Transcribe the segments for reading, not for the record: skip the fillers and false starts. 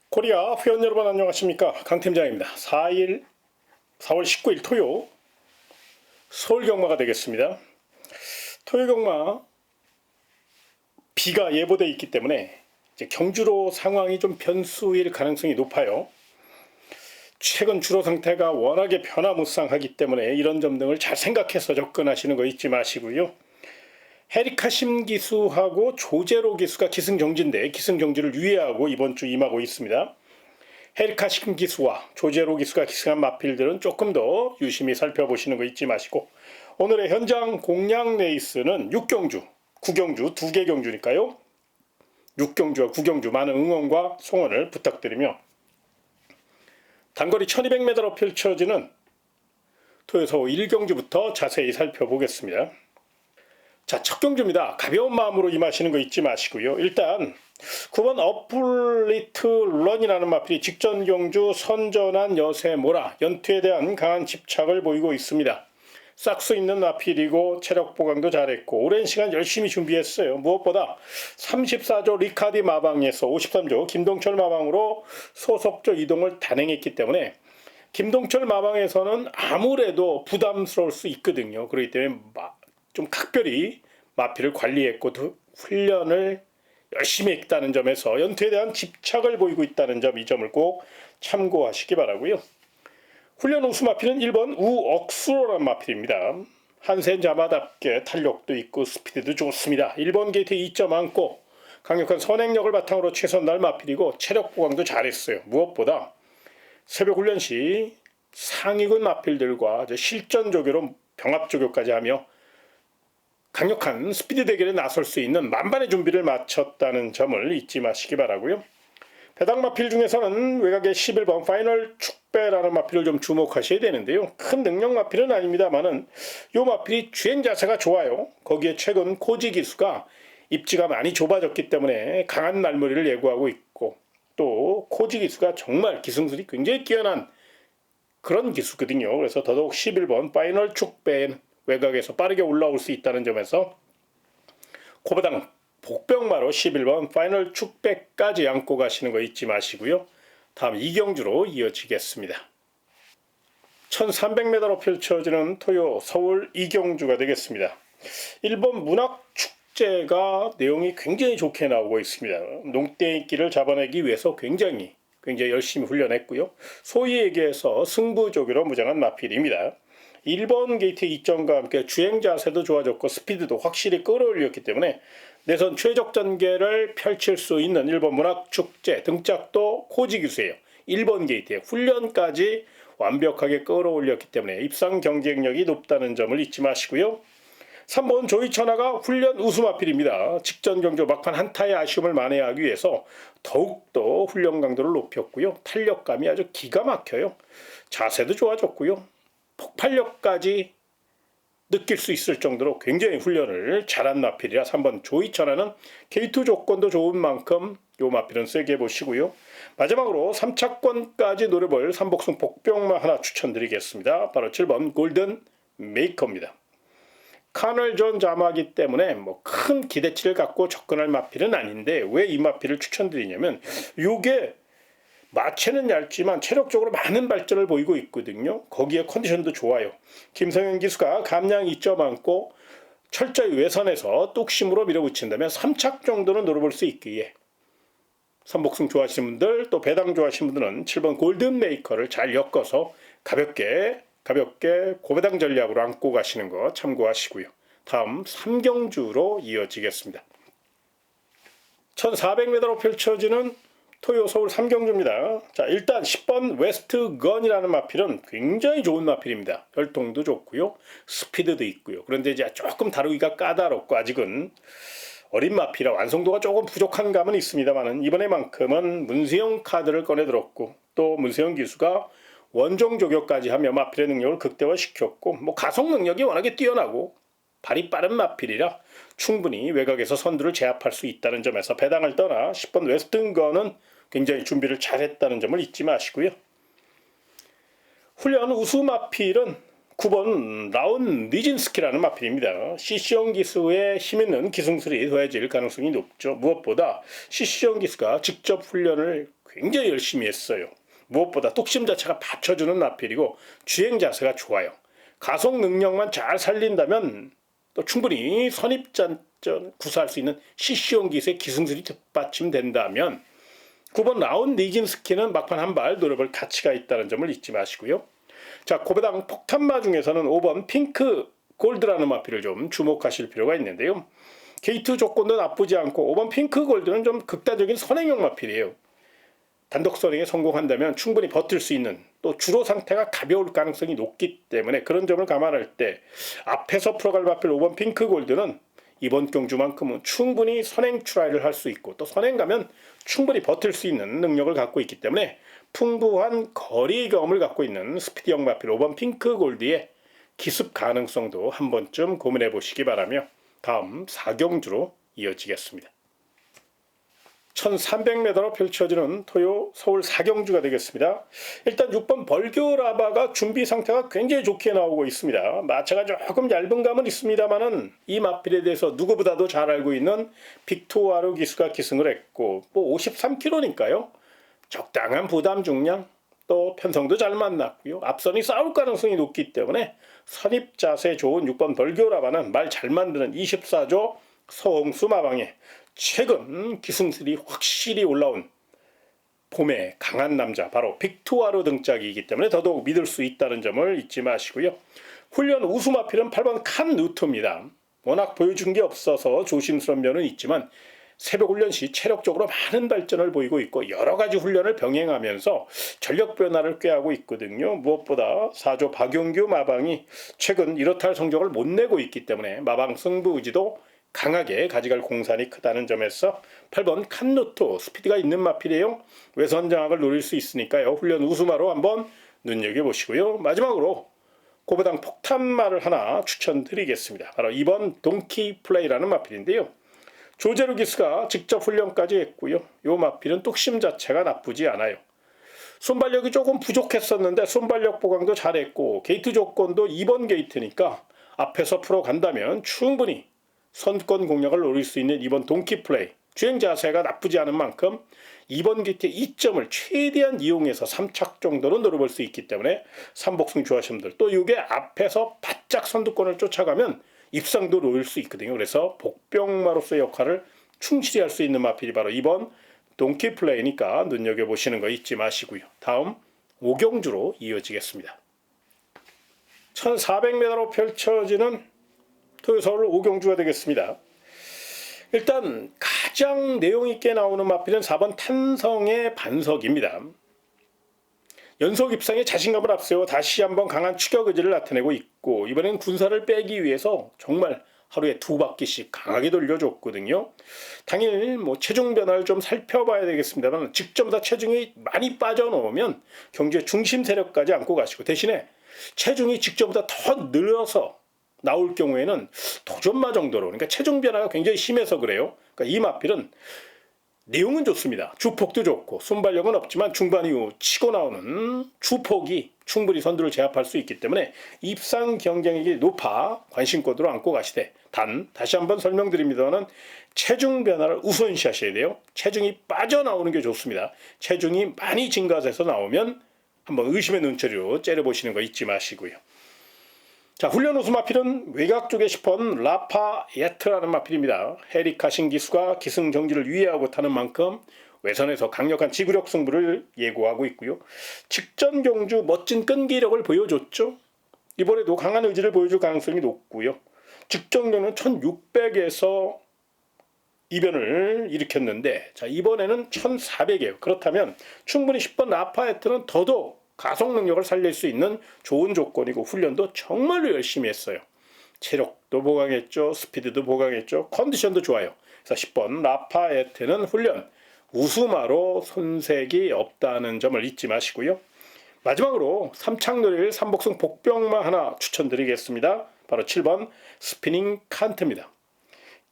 코리아 회원 여러분 안녕하십니까, 강팀장입니다. 4월 19일 토요 서울 경마가 되겠습니다. 토요 경마 비가 예보되어 있기 때문에 이제 경주로 상황이 좀 변수일 가능성이 높아요. 최근 주로 상태가 워낙에 변화무쌍하기 때문에 이런 점 등을 잘 생각해서 접근하시는 거 잊지 마시고요. 헤리카심 기수하고 조제로 기수가 기승정지인데 기승정지를 유예하고 이번 주 임하고 있습니다. 헤리카심 기수와 조제로 기수가 기승한 마필들은 조금 더 유심히 살펴보시는 거 잊지 마시고, 오늘의 현장 공략 레이스는 6경주, 9경주, 2개 경주니까요. 6경주와 9경주 많은 응원과 송원을 부탁드리며, 단거리 1200m로 펼쳐지는 토요서 1경주부터 자세히 살펴보겠습니다. 자, 첫 경주입니다. 가벼운 마음으로 임하시는 거 잊지 마시고요. 일단 9번 어플리트 런이라는 마필이 직전 경주 선전한 여세모라 연투에 대한 강한 집착을 보이고 있습니다. 싹수 있는 마필이고 체력 보강도 잘했고 오랜 시간 열심히 준비했어요. 무엇보다 34조 리카디 마방에서 53조 김동철 마방으로 소속조 이동을 단행했기 때문에 김동철 마방에서는 아무래도 부담스러울 수 있거든요. 그렇기 때문에 좀 각별히 마필을 관리했고 훈련을 열심히 했다는 점에서 연투에 대한 집착을 보이고 있다는 점, 이 점을 꼭 참고하시기 바라고요. 훈련 우수 마필은 1번 우억수로라는 마필입니다. 한센 자마답게 탄력도 있고 스피드도 좋습니다. 1번 게이트 2점 안고 강력한 선행력을 바탕으로 최선 날 마필이고 체력 보강도 잘했어요. 무엇보다 새벽 훈련 시 상위군 마필들과 실전 조교로 병합 조교까지 하며 강력한 스피드 대결에 나설 수 있는 만반의 준비를 마쳤다는 점을 잊지 마시기 바라고요. 배당 마필 중에서는 외곽의 11번 파이널 축배라는 마필을 좀 주목하셔야 되는데요. 큰 능력 마필은 아닙니다만은 이 마필이 주행 자세가 좋아요. 거기에 최근 코지 기수가 입지가 많이 좁아졌기 때문에 강한 날머리를 예고하고 있고, 또 코지 기수가 정말 기승술이 굉장히 뛰어난 그런 기수거든요. 그래서 더더욱 11번 파이널 축배는 외곽에서 빠르게 올라올 수 있다는 점에서 코배당 복병마로 11번 파이널 축배까지 안고 가시는 거 잊지 마시고요. 다음 2경주로 이어지겠습니다. 1300m로 펼쳐지는 토요 서울 2경주가 되겠습니다. 1번 문학축제가 내용이 굉장히 좋게 나오고 있습니다. 농땡이끼를 잡아내기 위해서 굉장히 열심히 훈련했고요. 소위 얘기해서 승부조교로 무장한 마필입니다. 1번 게이트 2점과 함께 주행 자세도 좋아졌고 스피드도 확실히 끌어올렸기 때문에 내선 최적 전개를 펼칠 수 있는 1번 문학축제 등짝도 코지 기수예요. 1번 게이트에 훈련까지 완벽하게 끌어올렸기 때문에 입상 경쟁력이 높다는 점을 잊지 마시고요. 3번 조이천하가 훈련 우수 마필입니다. 직전 경주 막판 한타의 아쉬움을 만회하기 위해서 더욱더 훈련 강도를 높였고요. 탄력감이 아주 기가 막혀요. 자세도 좋아졌고요. 폭발력까지 느낄 수 있을 정도로 굉장히 훈련을 잘한 마필이라 3번 조이천하는 게이트 조건도 좋은 만큼 이 마필은 세게 보시고요. 마지막으로 3차권까지 노려볼 삼복승 복병마 하나 추천드리겠습니다. 바로 7번 골든 메이커입니다. 카널 존 자마기 때문에 큰 기대치를 갖고 접근할 마필은 아닌데 왜 이 마필을 추천드리냐면 이게 마체는 얇지만 체력적으로 많은 발전을 보이고 있거든요. 거기에 컨디션도 좋아요. 김성현 기수가 감량 2점 안고 철저히 외선에서 뚝심으로 밀어붙인다면 3착 정도는 노려볼 수 있기에 선복승 좋아하시는 분들, 또 배당 좋아하시는 분들은 7번 골든메이커를 잘 엮어서 가볍게 고배당 전략으로 안고 가시는 거 참고하시고요. 다음 3경주로 이어지겠습니다. 1400m로 펼쳐지는 토요 서울 3경주입니다. 자, 일단 10번 웨스트 건이라는 마필은 굉장히 좋은 마필입니다. 혈통도 좋고요. 스피드도 있고요. 그런데 이제 조금 다루기가 까다롭고 아직은 어린 마필이라 완성도가 조금 부족한 감은 있습니다만은 이번에만큼은 문세영 카드를 꺼내들었고, 또 문세영 기수가 원종 조교까지 하며 마필의 능력을 극대화시켰고, 가속 능력이 워낙에 뛰어나고 발이 빠른 마필이라 충분히 외곽에서 선두를 제압할 수 있다는 점에서 배당을 떠나 10번 웨스턴건은 굉장히 준비를 잘했다는 점을 잊지 마시고요. 훈련 우수 마필은 9번 라운 니진스키라는 마필입니다. CC형 기수에 힘있는 기승술이 더해질 가능성이 높죠. 무엇보다 CC형 기수가 직접 훈련을 굉장히 열심히 했어요. 무엇보다 뚝심 자체가 받쳐주는 마필이고 주행 자세가 좋아요. 가속 능력만 잘 살린다면 또 충분히 선입전전 구사할 수 있는 CC용 기수의 기승술이 뒷받침된다면 9번 라운 니진스키는 막판 한 발 노려볼 가치가 있다는 점을 잊지 마시고요. 자, 고배당 폭탄마 중에서는 5번 핑크 골드라는 마필을 좀 주목하실 필요가 있는데요. 게이트 조건도 나쁘지 않고 5번 핑크 골드는 좀 극단적인 선행용 마필이에요. 단독 선행에 성공한다면 충분히 버틸 수 있는, 또 주로 상태가 가벼울 가능성이 높기 때문에 그런 점을 감안할 때 앞에서 풀어갈 마필 5번 핑크 골드는 이번 경주만큼은 충분히 선행 트라이를 할 수 있고 또 선행 가면 충분히 버틸 수 있는 능력을 갖고 있기 때문에 풍부한 거리 경험을 갖고 있는 스피디형 마필 5번 핑크 골드의 기습 가능성도 한 번쯤 고민해 보시기 바라며 다음 4경주로 이어지겠습니다. 1300m로 펼쳐지는 토요 서울 4경주가 되겠습니다. 일단 6번 벌교라바가 준비 상태가 굉장히 좋게 나오고 있습니다. 마차가 조금 얇은 감은 있습니다만은 이 마필에 대해서 누구보다도 잘 알고 있는 빅토아르 기수가 기승을 했고 뭐 53km니까요. 적당한 부담 중량, 또 편성도 잘 만났고요. 앞선이 싸울 가능성이 높기 때문에 선입 자세 좋은 6번 벌교라바는 말 잘 만드는 24조 서홍수 마방에 최근 기승술이 확실히 올라온 봄에 강한 남자 바로 빅투아르 등짝이기 때문에 더더욱 믿을 수 있다는 점을 잊지 마시고요. 훈련 우수마필은 8번 칸 누트입니다. 워낙 보여준 게 없어서 조심스러운 면은 있지만 새벽 훈련 시 체력적으로 많은 발전을 보이고 있고 여러 가지 훈련을 병행하면서 전력 변화를 꾀하고 있거든요. 무엇보다 4조 박용규 마방이 최근 이렇다 할 성적을 못 내고 있기 때문에 마방 승부 의지도 강하게 가져갈 공산이 크다는 점에서 8번 칸노토 스피드가 있는 마필이에요. 외선 장악을 노릴 수 있으니까요. 훈련 우수마로 한번 눈여겨보시고요. 마지막으로 고배당 폭탄마를 하나 추천드리겠습니다. 바로 2번 동키 플레이라는 마필인데요. 조제루 기수가 직접 훈련까지 했고요. 이 마필은 뚝심 자체가 나쁘지 않아요. 손발력이 조금 부족했었는데 손발력 보강도 잘했고 게이트 조건도 2번 게이트니까 앞에서 풀어간다면 충분히 선권 공략을 노릴 수 있는 2번 동키 플레이. 주행 자세가 나쁘지 않은 만큼 2번 게이트의 이점을 최대한 이용해서 3착 정도는 노려볼 수 있기 때문에 삼복승 좋아하시는 분들 또 이게 앞에서 바짝 선두권을 쫓아가면 입상도 노릴 수 있거든요. 그래서 복병마로서의 역할을 충실히 할 수 있는 마필이 바로 2번 동키 플레이니까 눈여겨보시는 거 잊지 마시고요. 다음 5경주로 이어지겠습니다. 1400m로 펼쳐지는 토요서울 5경주가 되겠습니다. 일단 가장 내용 있게 나오는 마필은 4번 탄성의 반석입니다. 연속 입상에 자신감을 앞세워 다시 한번 강한 추격 의지를 나타내고 있고 이번엔 군사를 빼기 위해서 정말 하루에 2바퀴씩 강하게 돌려줬거든요. 당일 체중 변화를 좀 살펴봐야 되겠습니다만 직전보다 체중이 많이 빠져나오면 경주의 중심 세력까지 안고 가시고 대신에 체중이 직전보다 더 늘어서 나올 경우에는 도전마 정도로 그러니까 체중 변화가 굉장히 심해서 그래요. 그러니까 이 마필은 내용은 좋습니다. 주폭도 좋고 순발력은 없지만 중반 이후 치고 나오는 주폭이 충분히 선두를 제압할 수 있기 때문에 입상 경쟁력이 높아 관심권으로 안고 가시되 단 다시 한번 설명드립니다만 체중 변화를 우선시하셔야 돼요. 체중이 빠져나오는 게 좋습니다. 체중이 많이 증가해서 나오면 한번 의심의 눈초리로 째려보시는 거 잊지 마시고요. 자, 훈련 우수 마필은 외곽 쪽에 10번 라파예트라는 마필입니다. 헤리카 신기수가 기승정지를 유의하고 타는 만큼 외선에서 강력한 지구력 승부를 예고하고 있고요. 직전 경주 멋진 끈기력을 보여줬죠. 이번에도 강한 의지를 보여줄 가능성이 높고요. 직전 경주는 1600에서 이변을 일으켰는데 자 이번에는 1400이에요. 그렇다면 충분히 10번 라파예트는 더더욱 가속 능력을 살릴 수 있는 좋은 조건이고 훈련도 정말로 열심히 했어요. 체력도 보강했죠. 스피드도 보강했죠. 컨디션도 좋아요. 그래서 10번 라파에트는 훈련 우수마로 손색이 없다는 점을 잊지 마시고요. 마지막으로 3착 노릴 삼복승 복병마 하나 추천드리겠습니다. 바로 7번 스피닝 칸트입니다.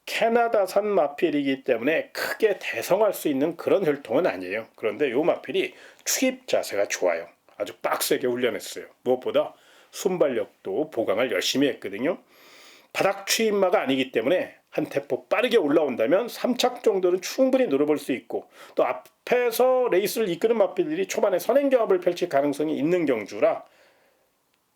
캐나다산 마필이기 때문에 크게 대성할 수 있는 그런 혈통은 아니에요. 그런데 이 마필이 추입 자세가 좋아요. 아주 빡세게 훈련했어요. 무엇보다 순발력도 보강을 열심히 했거든요. 바닥 추입마가 아니기 때문에 한 템포 빠르게 올라온다면 3착 정도는 충분히 노려볼 수 있고, 또 앞에서 레이스를 이끄는 마필들이 초반에 선행경합을 펼칠 가능성이 있는 경주라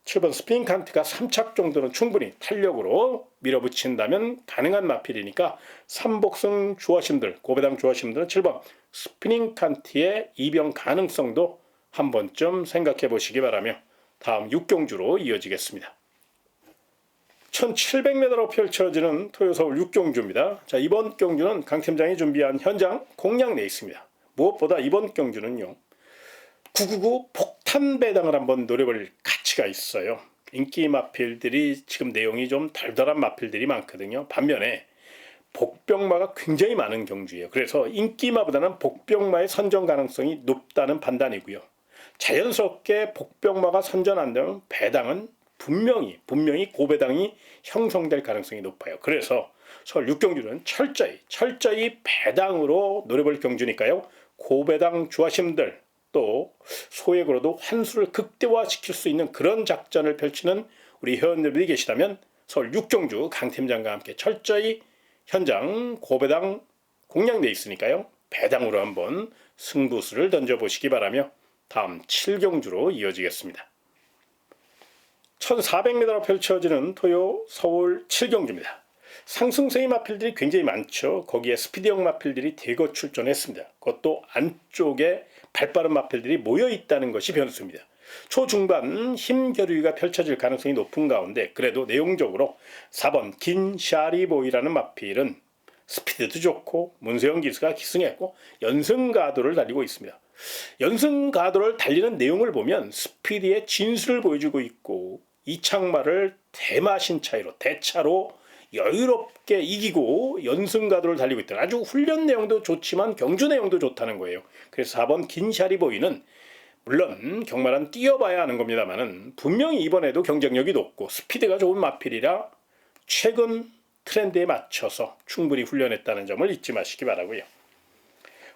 7번 스프링 칸트가 3착 정도는 충분히 탄력으로 밀어붙인다면 가능한 마필이니까 삼복승 좋아하심들, 고배당 좋아하심들은 7번 스프링 칸트의 이병 가능성도 한 번쯤 생각해 보시기 바라며 다음 6경주로 이어지겠습니다. 1700m로 펼쳐지는 토요서울 6경주입니다. 자, 이번 경주는 강 팀장이 준비한 현장 공략 내에 있습니다. 무엇보다 이번 경주는요, 999 폭탄 배당을 한번 노려볼 가치가 있어요. 인기 마필들이 지금 내용이 좀 달달한 마필들이 많거든요. 반면에 복병마가 굉장히 많은 경주예요. 그래서 인기마보다는 복병마의 선전 가능성이 높다는 판단이고요. 자연스럽게 복병마가 선전한다면 배당은 분명히 고배당이 형성될 가능성이 높아요. 그래서 서울 6경주는 철저히 배당으로 노려볼 경주니까요. 고배당 좋아하심들, 또 소액으로도 환수를 극대화시킬 수 있는 그런 작전을 펼치는 우리 회원들이 계시다면 서울 6경주 강 팀장과 함께 철저히 현장 고배당 공략돼 있으니까요. 배당으로 한번 승부수를 던져보시기 바라며 다음 7경주로 이어지겠습니다. 1400m로 펼쳐지는 토요 서울 7경주입니다. 상승세의 마필들이 굉장히 많죠. 거기에 스피드형 마필들이 대거 출전했습니다. 그것도 안쪽에 발빠른 마필들이 모여있다는 것이 변수입니다. 초중반 힘겨루기가 펼쳐질 가능성이 높은 가운데 그래도 내용적으로 4번 긴 샤리보이라는 마필은 스피드도 좋고 문세영 기수가 기승했고 연승가도를 달리고 있습니다. 연승가도를 달리는 내용을 보면 스피드의 진수를 보여주고 있고 이창마를 대마신 차이로 대차로 여유롭게 이기고 연승가도를 달리고 있다. 아주 훈련 내용도 좋지만 경주 내용도 좋다는 거예요. 그래서 4번 긴샤리보이는 물론 경마란 뛰어봐야 하는 겁니다만은 분명히 이번에도 경쟁력이 높고 스피드가 좋은 마필이라 최근 트렌드에 맞춰서 충분히 훈련했다는 점을 잊지 마시기 바라고요.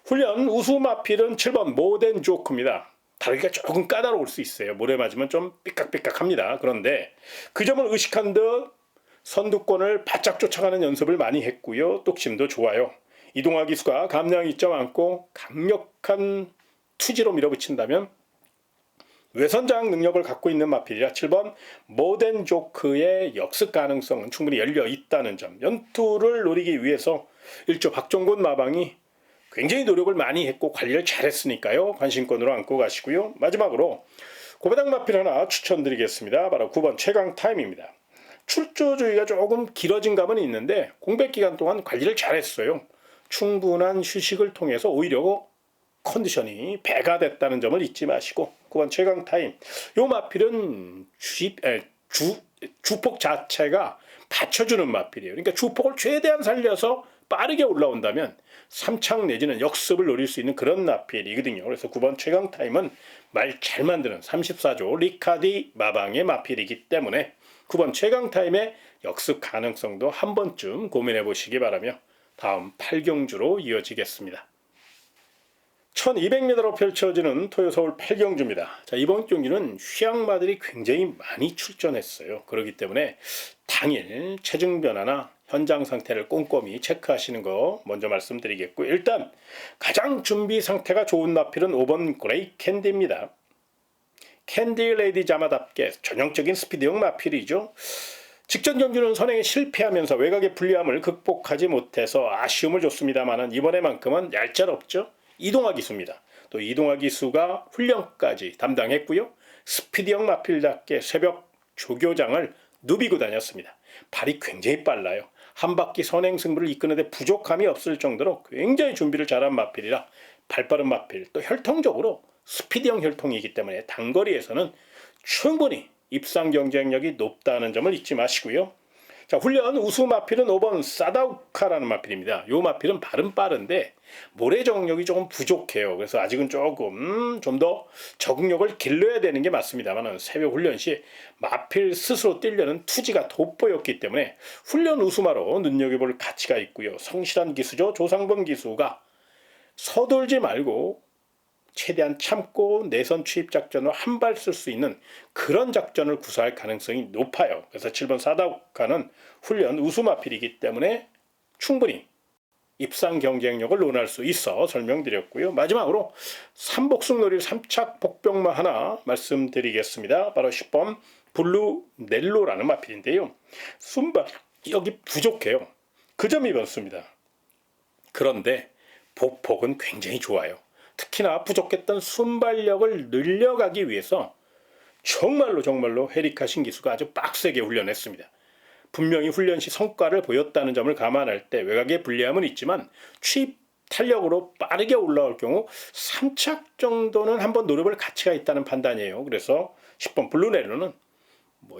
훈련 우수 마필은 7번 모덴 조크입니다. 다루기가 조금 까다로울 수 있어요. 모래 맞으면 좀 삐깍삐깍합니다. 그런데 그 점을 의식한 듯 선두권을 바짝 쫓아가는 연습을 많이 했고요. 똑심도 좋아요. 이동화 기수가 감량 2.안고 강력한 투지로 밀어붙인다면 외선장 능력을 갖고 있는 마필이라 7번 모덴 조크의 역습 가능성은 충분히 열려 있다는 점. 연투를 노리기 위해서 1조 박종곤 마방이 굉장히 노력을 많이 했고 관리를 잘했으니까요. 관심권으로 안고 가시고요. 마지막으로 고배당 마필 하나 추천드리겠습니다. 바로 9번 최강 타임입니다. 출조주의가 조금 길어진 감은 있는데 공백 기간 동안 관리를 잘했어요. 충분한 휴식을 통해서 오히려 컨디션이 배가 됐다는 점을 잊지 마시고 9번 최강 타임. 요 마필은 주폭 자체가 받쳐주는 마필이에요. 그러니까 주폭을 최대한 살려서 빠르게 올라온다면 3착 내지는 역습을 노릴 수 있는 그런 마필이거든요. 그래서 9번 최강 타임은 말 잘 만드는 34조 리카디 마방의 마필이기 때문에 9번 최강 타임의 역습 가능성도 한 번쯤 고민해 보시기 바라며 다음 8경주로 이어지겠습니다. 1200m로 펼쳐지는 토요서울 8경주입니다. 자, 이번 경기는 휴양마들이 굉장히 많이 출전했어요. 그렇기 때문에 당일 체중 변화나 현장 상태를 꼼꼼히 체크하시는 거 먼저 말씀드리겠고, 일단 가장 준비 상태가 좋은 마필은 5번 그레이 캔디입니다. 캔디 레이디 자마답게 전형적인 스피드형 마필이죠. 직전 경주는 선행에 실패하면서 외곽의 불리함을 극복하지 못해서 아쉬움을 줬습니다만 이번에만큼은 얄짤없죠. 이동화 기수입니다. 또 이동화 기수가 훈련까지 담당했고요. 스피드형 마필답게 새벽 조교장을 누비고 다녔습니다. 발이 굉장히 빨라요. 한 바퀴 선행 승부를 이끄는데 부족함이 없을 정도로 굉장히 준비를 잘한 마필이라 발빠른 마필, 또 혈통적으로 스피드형 혈통이기 때문에 단거리에서는 충분히 입상 경쟁력이 높다는 점을 잊지 마시고요. 자, 훈련 우수 마필은 5번 사다우카라는 마필입니다. 이 마필은 발은 빠른데 모래 적응력이 조금 부족해요. 그래서 아직은 조금 좀 더 적응력을 길러야 되는 게 맞습니다만 새벽 훈련 시 마필 스스로 뛰려는 투지가 돋보였기 때문에 훈련 우수마로 눈여겨볼 가치가 있고요. 성실한 기수죠. 조상범 기수가 서둘지 말고 최대한 참고 내선 추입 작전으로 한 발 쓸 수 있는 그런 작전을 구사할 가능성이 높아요. 그래서 7번 사다우카는 훈련 우수 마필이기 때문에 충분히 입상 경쟁력을 논할 수 있어 설명드렸고요. 마지막으로 삼복승 노릴 3착 복병마 하나 말씀드리겠습니다. 바로 10번 블루 넬로라는 마필인데요. 순발력이 부족해요. 그 점이 변수입니다. 그런데 보폭은 굉장히 좋아요. 특히나 부족했던 순발력을 늘려가기 위해서 정말로 헤리카 신기수가 아주 빡세게 훈련했습니다. 분명히 훈련 시 성과를 보였다는 점을 감안할 때 외곽의 불리함은 있지만 취입 탄력으로 빠르게 올라올 경우 3착 정도는 한번 노려볼 가치가 있다는 판단이에요. 그래서 10번 블루넬로는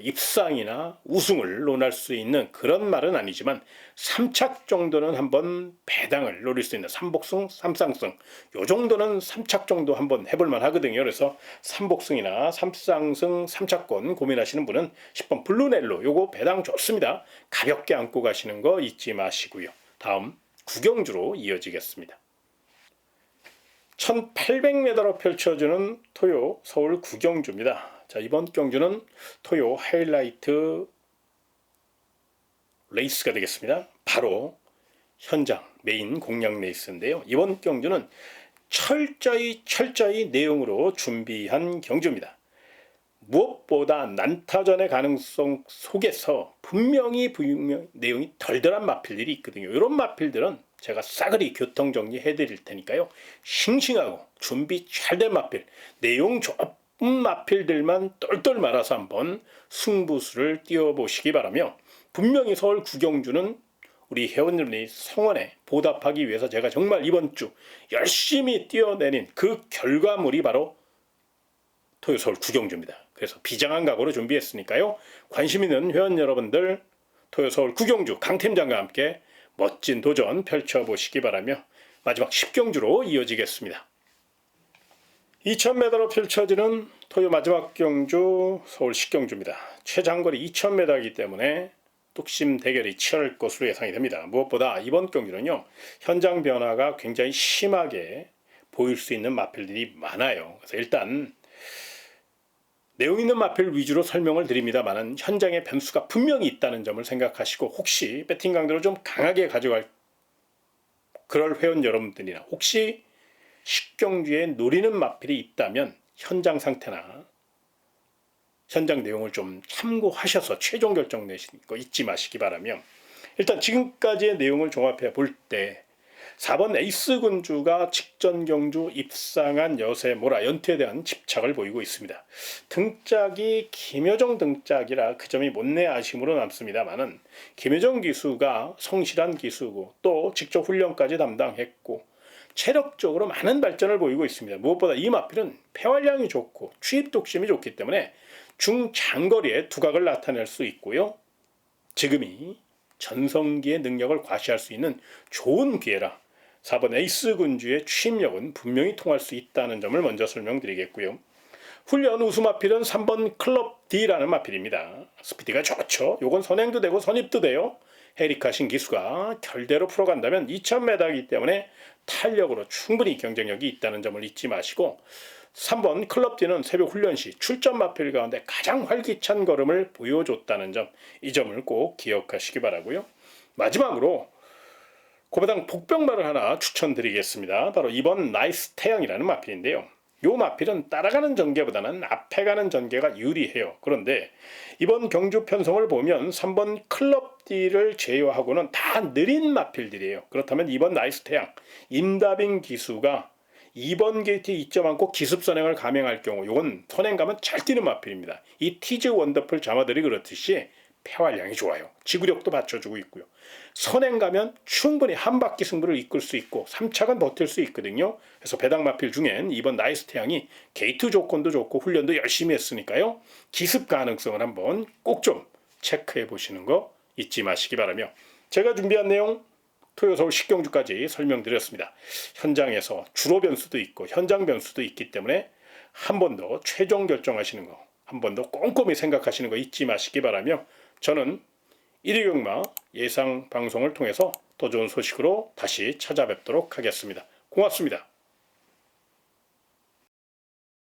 입상이나 우승을 논할 수 있는 그런 말은 아니지만 3착 정도는 한번 배당을 노릴 수 있는 삼복승, 삼상승 요 정도는 3착 정도 한번 해볼만 하거든요. 그래서 삼복승이나 삼상승, 3착권 고민하시는 분은 10번 블루넬로 요거 배당 좋습니다. 가볍게 안고 가시는 거 잊지 마시고요. 다음 구경주로 이어지겠습니다. 1800m로 펼쳐지는 토요 서울 구경주입니다. 자, 이번 경주는 토요 하이라이트 레이스가 되겠습니다. 바로 현장 메인 공략 레이스인데요. 이번 경주는 철저히 내용으로 준비한 경주입니다. 무엇보다 난타전의 가능성 속에서 분명히 내용이 덜덜한 마필들이 있거든요. 이런 마필들은 제가 싸그리 교통 정리해 드릴 테니까요. 싱싱하고 준비 잘 된 마필, 내용 좁은 마필들만 똘똘 말아서 한번 승부수를 띄워보시기 바라며, 분명히 서울 구경주는 우리 회원님의 성원에 보답하기 위해서 제가 정말 이번 주 열심히 뛰어내린 그 결과물이 바로 토요 서울 구경주입니다. 그래서 비장한 각오로 준비했으니까요. 관심 있는 회원 여러분들 토요 서울 구경주 강 팀장과 함께 멋진 도전 펼쳐보시기 바라며 마지막 10경주로 이어지겠습니다. 2000m로 펼쳐지는 토요 마지막 경주 서울 10경주입니다. 최장거리 2000m이기 때문에 뚝심 대결이 치열할 것으로 예상이 됩니다. 무엇보다 이번 경기는요, 현장 변화가 굉장히 심하게 보일 수 있는 마필들이 많아요. 그래서 일단 내용 있는 마필 위주로 설명을 드립니다만 현장에 변수가 분명히 있다는 점을 생각하시고, 혹시 배팅 강도를 좀 강하게 가져갈 그럴 회원 여러분들이나 혹시 10경주에 노리는 마필이 있다면 현장 상태나 현장 내용을 좀 참고하셔서 최종 결정 내시는 거 잊지 마시기 바라며, 일단 지금까지의 내용을 종합해 볼 때 4번 에이스 군주가 직전 경주 입상한 여세모라 연투에 대한 집착을 보이고 있습니다. 등짝이 김효정 등짝이라 그 점이 못내 아쉬움으로 남습니다만은, 김효정 기수가 성실한 기수고 또 직접 훈련까지 담당했고 체력적으로 많은 발전을 보이고 있습니다. 무엇보다 이 마필은 폐활량이 좋고 취입 독심이 좋기 때문에 중장거리에 두각을 나타낼 수 있고요. 지금이 전성기의 능력을 과시할 수 있는 좋은 기회라 4번 에이스 군주의 취입력은 분명히 통할 수 있다는 점을 먼저 설명드리겠고요. 훈련 우수 마필은 3번 클럽 D라는 마필입니다. 스피드가 좋죠. 요건 선행도 되고 선입도 돼요. 헤리카 신기수가 결대로 풀어간다면 2000m이기 때문에 탄력으로 충분히 경쟁력이 있다는 점을 잊지 마시고, 3번 클럽 D는 새벽 훈련 시 출전 마필 가운데 가장 활기찬 걸음을 보여줬다는 점, 이 점을 꼭 기억하시기 바라고요. 마지막으로 고배당 복병마를 하나 추천드리겠습니다. 바로 2번 나이스 태양이라는 마필인데요. 이 마필은 따라가는 전개보다는 앞에 가는 전개가 유리해요. 그런데 이번 경주 편성을 보면 3번 클럽 D를 제외하고는 다 느린 마필들이에요. 그렇다면 2번 나이스 태양, 임다빈 기수가 2번 게이트에 2점 안고 기습 선행을 감행할 경우, 이건 선행 가면 잘 뛰는 마필입니다. 이 티즈 원더풀 자마들이 그렇듯이 폐활량이 좋아요. 지구력도 받쳐주고 있고요. 선행 가면 충분히 한 바퀴 승부를 이끌 수 있고 3착은 버틸 수 있거든요. 그래서 배당 마필 중엔 이번 나이스 태양이 게이트 조건도 좋고 훈련도 열심히 했으니까요. 기습 가능성을 한번 꼭 좀 체크해 보시는 거 잊지 마시기 바라며, 제가 준비한 내용 토요 서울 10경주까지 설명드렸습니다. 현장에서 주로 변수도 있고 현장 변수도 있기 때문에 한 번 더 최종 결정하시는 거, 한 번 더 꼼꼼히 생각하시는 거 잊지 마시기 바라며, 저는 1위 경마 예상 방송을 통해서 더 좋은 소식으로 다시 찾아뵙도록 하겠습니다. 고맙습니다.